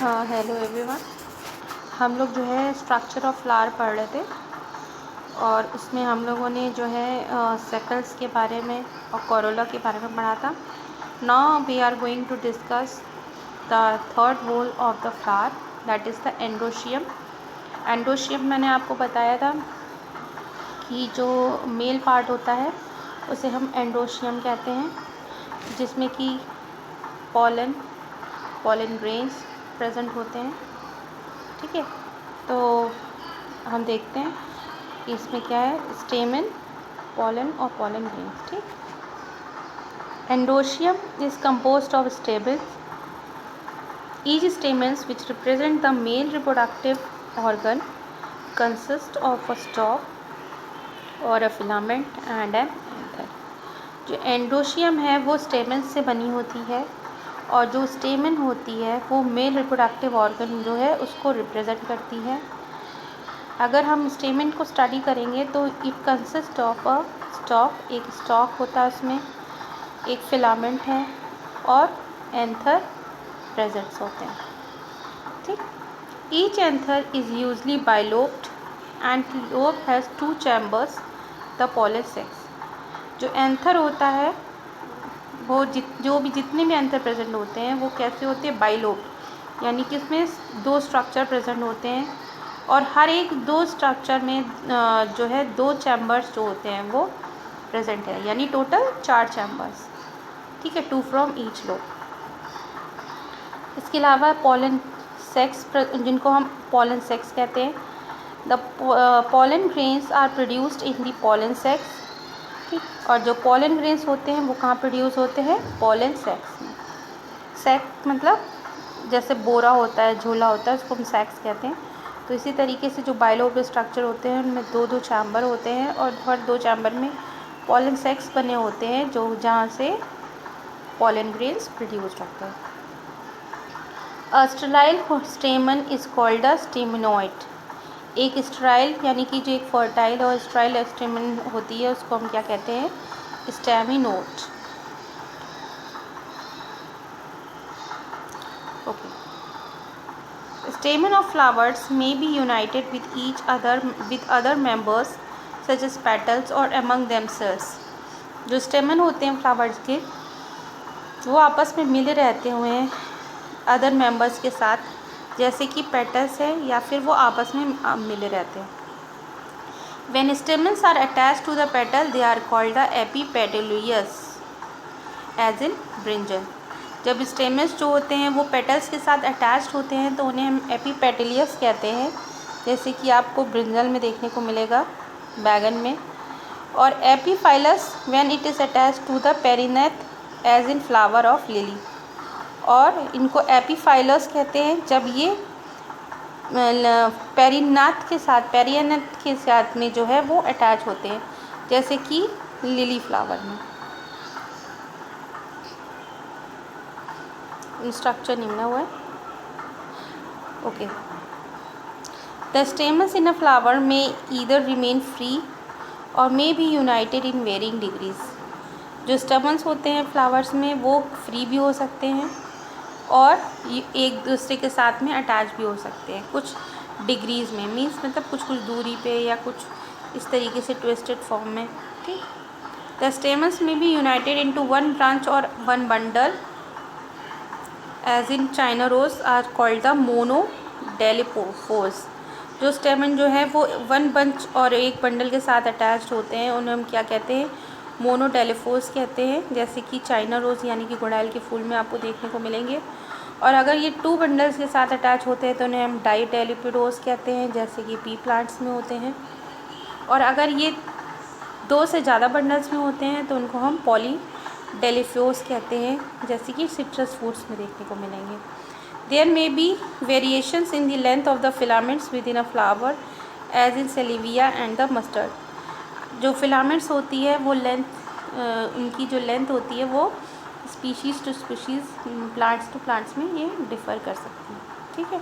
Hello everyone. हम लोग जो है स्ट्रक्चर ऑफ फ्लावर पढ़ रहे थे और उसमें हम लोगों ने जो है सेपल्स के बारे में और कोरोला के बारे में पढ़ा था। Now we are going to discuss the third whorl of the flower, that is the androecium. Androecium मैंने आपको बताया था कि जो मेल पार्ट होता है उसे हम एंडोशियम कहते हैं, जिसमें कि पॉलन ग्रेन्स प्रेजेंट होते हैं। ठीक है, तो हम देखते हैं कि इसमें क्या है, स्टेमन, पॉलन और पॉलन ग्रेन्स। ठीक। Androecium is composed of stamens, each stamens which represent the male reproductive organ consist of a stalk और a filament and an anther. जो एंडोशियम है वो स्टेमन से बनी होती है और जो स्टेमन होती है वो मेल रिप्रोडक्टिव ऑर्गन जो है उसको रिप्रेजेंट करती है। अगर हम स्टेमन को स्टडी करेंगे तो it consist of a stock, एक स्टॉक होता है, उसमें एक फिलामेंट है और एंथर प्रेजेंट्स होते हैं। ठीक। Each anther is usually bilobed and lobe has 2 chambers, the pollen sex. जो एंथर होता है वो जितने भी एंथर प्रेजेंट होते हैं वो कैसे होते हैं, बाइलोब, यानी कि इसमें 2 स्ट्रक्चर प्रेजेंट होते हैं और हर एक 2 स्ट्रक्चर में जो है 2 चैम्बर्स जो होते हैं वो प्रेजेंट है, यानी टोटल 4 चैम्बर्स। ठीक है, 2 फ्रॉम ईच लोब। इसके अलावा पॉलन सेक्स, जिनको हम पॉलन सेक्स कहते हैं, the pollen grains are produced in the pollen sacs. ठीक, और जो पॉलन ग्रेन्स होते हैं वो कहाँ प्रोड्यूस होते हैं, पॉलन सेक्स में। सेक्स मतलब जैसे बोरा होता है, झोला होता है, उसको हम सेक्स कहते हैं। तो इसी तरीके से जो बाइलोब स्ट्रक्चर होते हैं उनमें 2-2 चैम्बर होते हैं और हर 2 चैम्बर में पॉलन सेक्स बने होते हैं जो जहाँ से पॉलन ग्रेन्स प्रोड्यूस होते हैं। A sterile stamen is called a staminode. एक स्टेराइल यानी कि जो एक फर्टाइल और स्टेराइल स्टेमन होती है उसको हम क्या कहते हैं, staminode. Okay. Stamen of flowers may be united with other members such as petals or among themselves. जो स्टेमन होते हैं फ्लावर्स के वो आपस में मिले रहते हुए हैं अदर मेंबर्स के साथ, जैसे कि पेटल्स है या फिर वो आपस में मिले रहते हैं। When stamens are attached to the petal, they are called the epipetalious, as in brinjal. जब स्टेमन्स जो होते हैं वो पेटल्स के साथ अटैच्ड होते हैं तो उन्हें हम एपीपेटलियस कहते हैं, जैसे कि आपको ब्रिंजल में देखने को मिलेगा, बैगन में। और epiphyllous when it is attached to the perianth, as in flower of lily. और इनको एपीफाइलस कहते हैं जब ये पेरिनेथ के साथ में जो है वो अटैच होते हैं, जैसे कि लिली फ्लावर में। स्ट्रक्चर निम्न हुआ है। Okay. The stamens in a flower में ईदर रिमेन फ्री और may be united in varying degrees. जो स्टेमन्स होते हैं फ्लावर्स में वो फ्री भी हो सकते हैं और एक दूसरे के साथ में अटैच भी हो सकते हैं कुछ डिग्रीज़ में, मीन्स मतलब कुछ दूरी पे या कुछ इस तरीके से ट्विस्टेड फॉर्म में। ठीक। The stamens may be united into 1 branch और 1 bundle, as in China rose are called the monadelphous. जो स्टेमन जो है वो 1 बंच और 1 बंडल के साथ अटैच्ड होते हैं उन्हें हम क्या कहते हैं, मोनोडेलिपोस कहते हैं, जैसे कि चाइना रोज़ यानी कि गुड़हल के फूल में आपको देखने को मिलेंगे। और अगर ये 2 बंडल्स के साथ अटैच होते हैं तो उन्हें हम डाइडेलिपिडोस कहते हैं, जैसे कि पी प्लांट्स में होते हैं। और अगर ये 2 से ज़्यादा बंडल्स में होते हैं तो उनको हम पॉलीडेलिफोस कहते हैं, जैसे कि सिट्रस फ्रूट्स में देखने को मिलेंगे। There may be variations in the length of the filaments within a flower, as in salvia and the mustard. जो फिलामेंट्स होती है वो उनकी जो लेंथ होती है वो species to species, plants to plants में ये डिफ़र कर सकती है। ठीक है,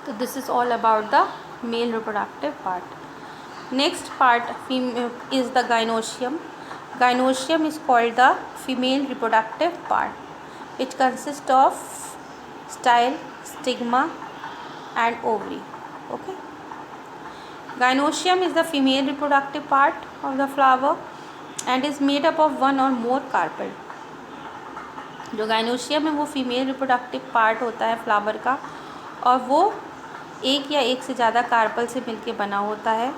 तो this is all about the male reproductive part. Next part is the gynoecium. Gynoecium is called the female reproductive part, which consists of style, stigma and ovary. Okay. Gynoecium is the female reproductive part of the flower and is made up of one or more carpel. जो gynoecium है वो female reproductive part होता है flower का और वो एक या एक से ज़्यादा कार्पल से मिलके बना होता है.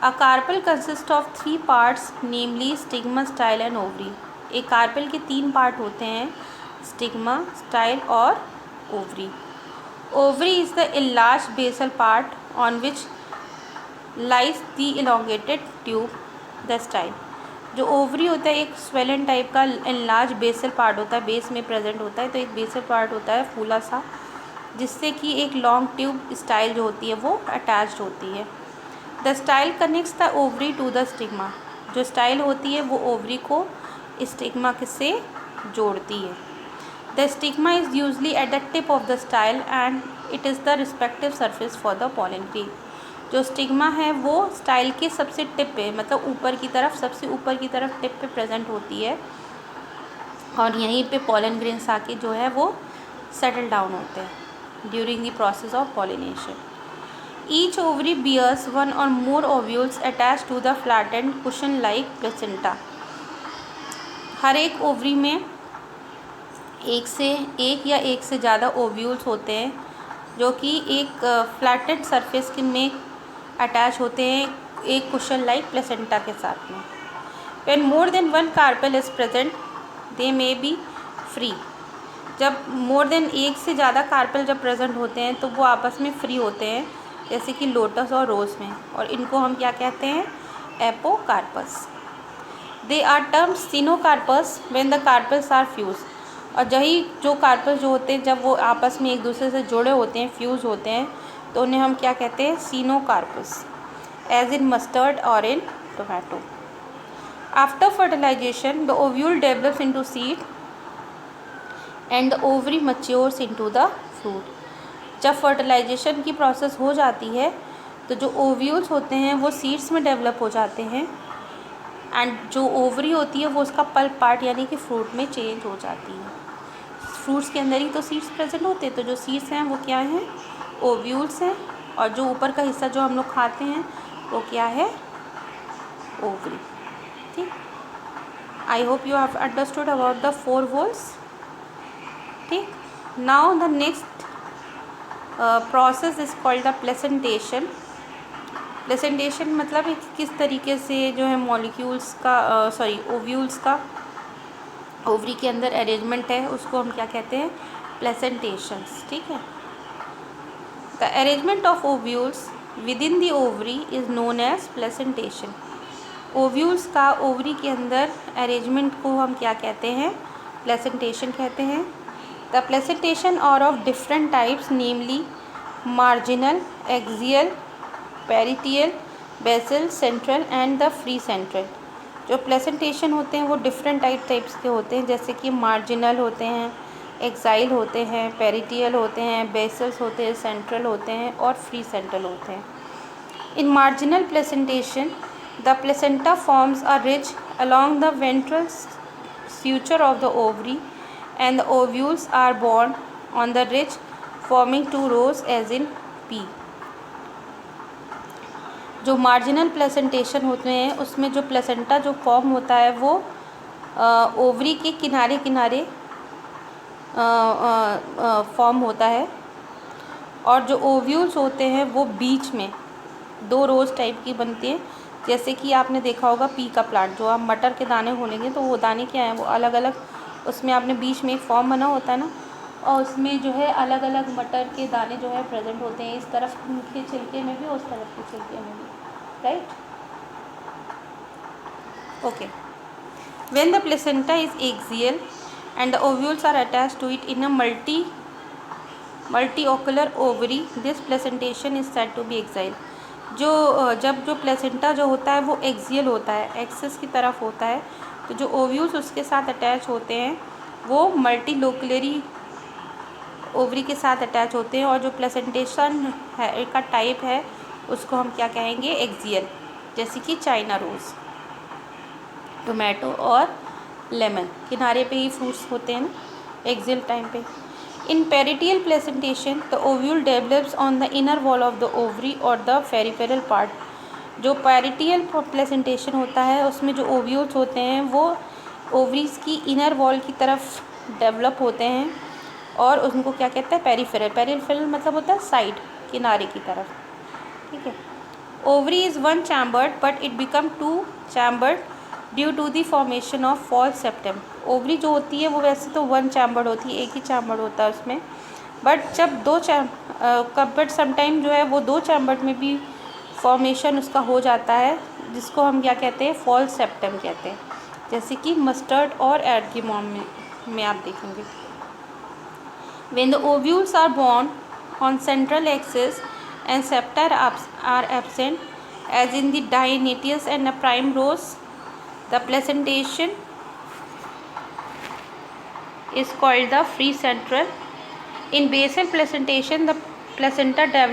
A carpel consist of 3 parts namely stigma, style and ovary. एक कार्पल के 3 पार्ट होते हैं, स्टिग्मा, स्टाइल और ovary. Ovary is the enlarged basal part on which lies the elongated tube, the style. जो ओवरी होता है एक स्वेलन टाइप का enlarged बेसल पार्ट होता है, बेस में प्रेजेंट होता है. तो एक बेसल पार्ट होता है फूला सा, जिससे कि एक लॉन्ग ट्यूब स्टाइल जो होती है वो अटैच्ड होती है. The style connects the ovary to the stigma. जो स्टाइल होती है वो ओवरी को स्टिग्मा से जोड़ती है. The stigma is usually at the tip of the style and it is the respective surface for the pollen grain. जो stigma है वो स्टाइल के सबसे टिप पे, मतलब ऊपर की तरफ, सबसे ऊपर की तरफ टिप पे प्रेजेंट होती है और यहीं पे पॉलन ग्रेन्स आके जो है वो सेटल डाउन होते हैं during the process of pollination. Each ovary bears one or more ovules attach to the flattened cushion like placenta. हर एक ओवरी में एक या एक से ज़्यादा ओव्यूल्स होते हैं जो कि एक फ्लैटेड सरफेस में अटैच होते हैं एक कुशन लाइक प्लेसेंटा के साथ में. When more than one carpel is present they may be free. जब मोर देन एक से ज़्यादा कार्पल जब प्रेजेंट होते हैं तो वो आपस में फ्री होते हैं, जैसे कि लोटस और रोज़ में, और इनको हम क्या कहते हैं, apocarpous. They are termed syncarpous when the carpels are fuse. और यही जो कार्पल जो होते हैं जब वो आपस में एक दूसरे से जुड़े होते हैं, फ्यूज़ होते हैं, तो उन्हें हम क्या कहते हैं, सिनोकार्पस, एज इन मस्टर्ड और in tomato. After fertilization the ovule develops into seed and the ovary matures into the fruit. जब फर्टिलाइजेशन की प्रोसेस हो जाती है तो जो ओव्यूल्स होते हैं वो सीड्स में डेवलप हो जाते हैं एंड जो ओवरी होती है वो उसका पल्प पार्ट यानी कि फ्रूट में चेंज हो जाती है. फ्रूट्स के अंदर ही तो सीड्स प्रेजेंट होते हैं, तो जो सीड्स हैं वो क्या हैं, ओव्यूल्स हैं, और जो ऊपर का हिस्सा जो हम लोग खाते हैं वो क्या है, ओवरी. ठीक. I hope you have understood about the 4 वोल्स. ठीक. Now the next process is called the placentation. Placentation मतलब किस तरीके से जो है मॉलिक्यूल्स का ओव्यूल्स का ओवरी के अंदर अरेंजमेंट है, उसको हम क्या कहते हैं, प्लेसेंटेशंस. ठीक है. The arrangement of ovules within the ovary is known as placentation. Ovules का ओवरी के अंदर अरेंजमेंट को हम क्या कहते हैं, प्लेसेंटेशन कहते हैं. The placentation are of different types namely marginal, axial, parietal, basal, central and the free central. जो प्लेसेंटेशन होते हैं वो डिफरेंट टाइप्स के होते हैं, जैसे कि मार्जिनल होते हैं, एक्साइल होते हैं, पेरिटियल होते हैं, बेसल्स होते हैं, सेंट्रल होते हैं और फ्री सेंट्रल होते हैं. इन marginal placentation the placenta forms a ridge along the ventral suture of the ovary and the ovules are borne on the ridge forming 2 rows as in P. जो marginal placentation होते हैं उसमें जो placenta जो form होता है वो ovary के किनारे किनारे फॉर्म होता है, और जो ओव्यूल्स होते हैं वो बीच में 2 रोज टाइप की बनती हैं. जैसे कि आपने देखा होगा पी का प्लांट, जो आप मटर के दाने खोलेंगे तो वो दाने क्या हैं, वो अलग अलग, उसमें आपने बीच में एक फॉर्म बना होता है ना, और उसमें जो है अलग अलग मटर के दाने जो है प्रेजेंट होते हैं, इस तरफ के छिलके में भी और उस तरफ के छिलके में भी. Right. Okay. When the placenta is axial and the ovules are attached to it in a multiocular ovary, this placentation is said to be axial. जब जो प्लेसेंटा जो होता है वो एक्सियल होता है, एक्सिस की तरफ होता है, तो जो ओव्यूल्स उसके साथ अटैच होते हैं वो मल्टीलोकुलरी ओवरी के साथ अटैच होते हैं, और जो प्लेसेंटेशन है का टाइप है उसको हम क्या कहेंगे, एक्सियल. जैसे कि चाइना रोज़, टोमेटो और लेमन, किनारे पे ही फ्रूट्स होते हैं ना एक्सियल टाइम पे. In peritoneal placentation, the ovule develops on the inner wall of the ovary or the peripheral part. जो पेरिटियल प्लेसेंटेशन होता है उसमें जो ओव्यूल्स होते हैं वो ओवरीज की इनर वॉल की तरफ डेवलप होते हैं और उनको क्या कहते हैं, पेरिफेरल. पेरिफेरल मतलब होता है साइड, किनारे की तरफ. ठीक है. Ovary is one chambered but it become two chambered due to the formation of false septum. Ovary जो होती है वो वैसे तो वन चैम्बर्ड होती है, एक ही चैम्बर्ड होता है उसमें, बट जब बट समटाइम जो है वो दो चैम्बर्ड में भी फॉर्मेशन उसका हो जाता है, जिसको हम क्या कहते हैं, फॉल्स सेप्टम कहते हैं. जैसे कि मस्टर्ड और एडगीमॉम में आप देखेंगे. When the ovules are born on central axis and septa are absent, as in the diatoeus and the primrose, the placentation is called the free central. In basal placentation, the placenta develops